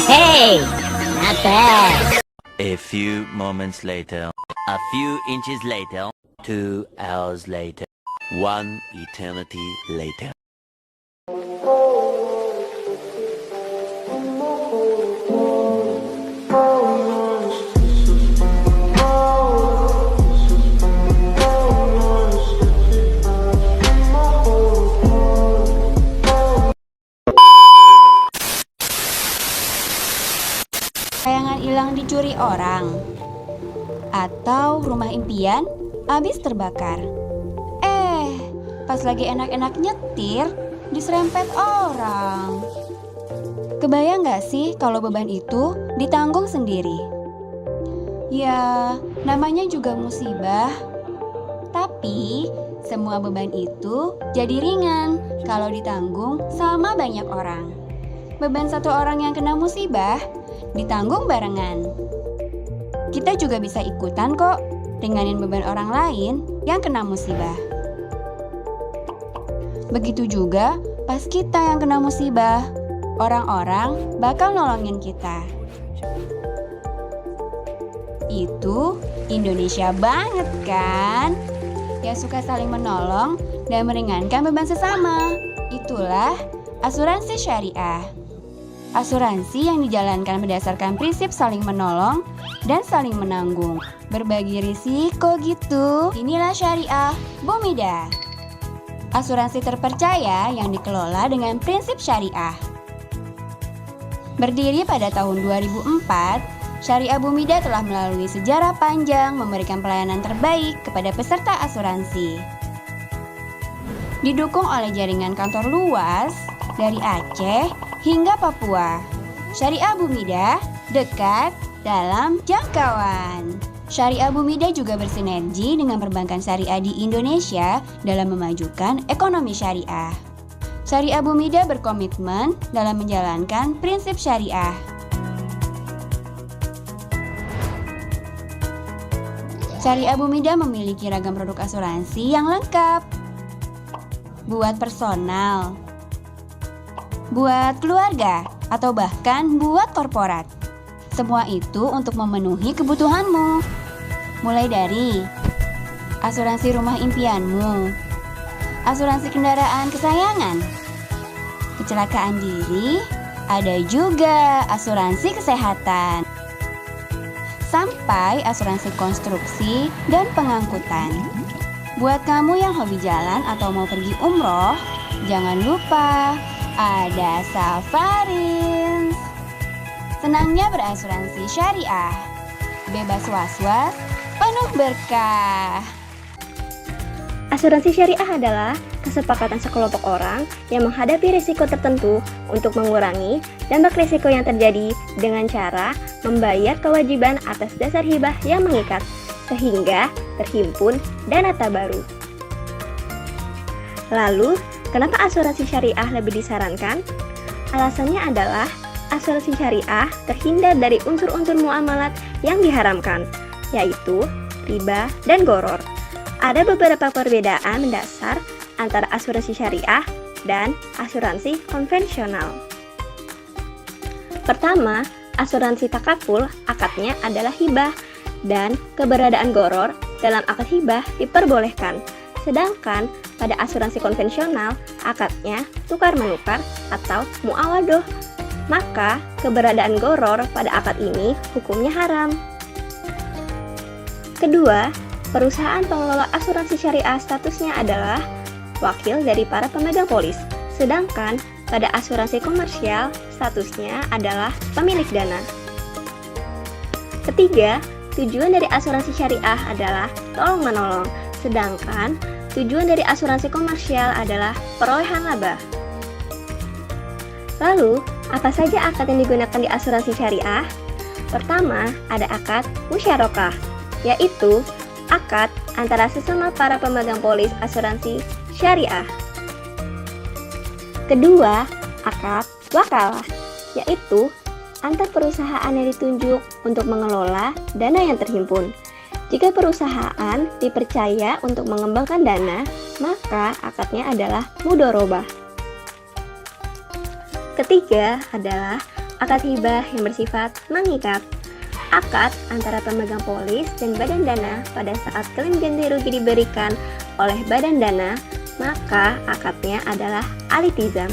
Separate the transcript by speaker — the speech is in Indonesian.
Speaker 1: Hey, not bad.
Speaker 2: A few moments later, a few inches later, 2 hours later, one eternity later.
Speaker 3: Layangan hilang dicuri orang, atau rumah impian habis terbakar. Pas lagi enak-enak nyetir, diserempet orang. Kebayang gak sih kalau beban itu ditanggung sendiri? Ya, namanya juga musibah. Tapi, semua beban itu jadi ringan kalau ditanggung sama banyak orang. Beban satu orang yang kena musibah ditanggung barengan. Kita juga bisa ikutan kok ringanin beban orang lain yang kena musibah. Begitu juga pas kita yang kena musibah, orang-orang bakal nolongin kita. Itu Indonesia banget kan? Yang suka saling menolong dan meringankan beban sesama. Itulah asuransi syariah. Asuransi yang dijalankan berdasarkan prinsip saling menolong dan saling menanggung. Berbagi risiko gitu. Inilah syariah Bumida. Asuransi terpercaya yang dikelola dengan prinsip syariah. Berdiri pada tahun 2004, Syariah Bumida telah melalui sejarah panjang memberikan pelayanan terbaik kepada peserta asuransi. Didukung oleh jaringan kantor luas dari Aceh hingga Papua, Syariah Bumida dekat dalam jangkauan. Syariah Bumida juga bersinergi dengan perbankan syariah di Indonesia dalam memajukan ekonomi syariah. Syariah Bumida berkomitmen dalam menjalankan prinsip syariah. Syariah Bumida memiliki ragam produk asuransi yang lengkap. Buat personal, buat keluarga, atau bahkan buat korporat. Semua itu untuk memenuhi kebutuhanmu. Mulai dari asuransi rumah impianmu, asuransi kendaraan kesayangan, kecelakaan diri, ada juga asuransi kesehatan, sampai asuransi konstruksi dan pengangkutan. Buat kamu yang hobi jalan atau mau pergi umroh, jangan lupa ada Safarins. Senangnya berasuransi syariah, bebas was-was, penuh berkah.
Speaker 4: Asuransi syariah adalah kesepakatan sekelompok orang yang menghadapi risiko tertentu untuk mengurangi dampak risiko yang terjadi dengan cara membayar kewajiban atas dasar hibah yang mengikat, sehingga terhimpun dana tabaruk. Lalu, kenapa asuransi syariah lebih disarankan? Alasannya adalah asuransi syariah terhindar dari unsur-unsur muamalat yang diharamkan, yaitu riba dan gharar. Ada beberapa perbedaan mendasar antara asuransi syariah dan asuransi konvensional. Pertama, asuransi takaful akadnya adalah hibah dan keberadaan gharar dalam akad hibah diperbolehkan. Sedangkan pada asuransi konvensional akadnya tukar-menukar atau muawadoh. Maka keberadaan gharar pada akad ini hukumnya haram. Kedua, perusahaan pengelola asuransi syariah statusnya adalah wakil dari para pemegang polis. Sedangkan pada asuransi komersial statusnya adalah pemilik dana. Ketiga, tujuan dari asuransi syariah adalah tolong-menolong. Sedangkan tujuan dari asuransi komersial adalah perolehan laba. Lalu, apa saja akad yang digunakan di asuransi syariah? Pertama, ada akad musyarakah, yaitu akad antara sesama para pemegang polis asuransi syariah. Kedua, akad wakalah, yaitu antar perusahaan yang ditunjuk untuk mengelola dana yang terhimpun. Jika perusahaan dipercaya untuk mengembangkan dana, maka akadnya adalah mudharabah. Ketiga adalah akad hibah yang bersifat mengikat. Akad antara pemegang polis dan badan dana pada saat klaim ganti rugi diberikan oleh badan dana, maka akadnya adalah alitizam.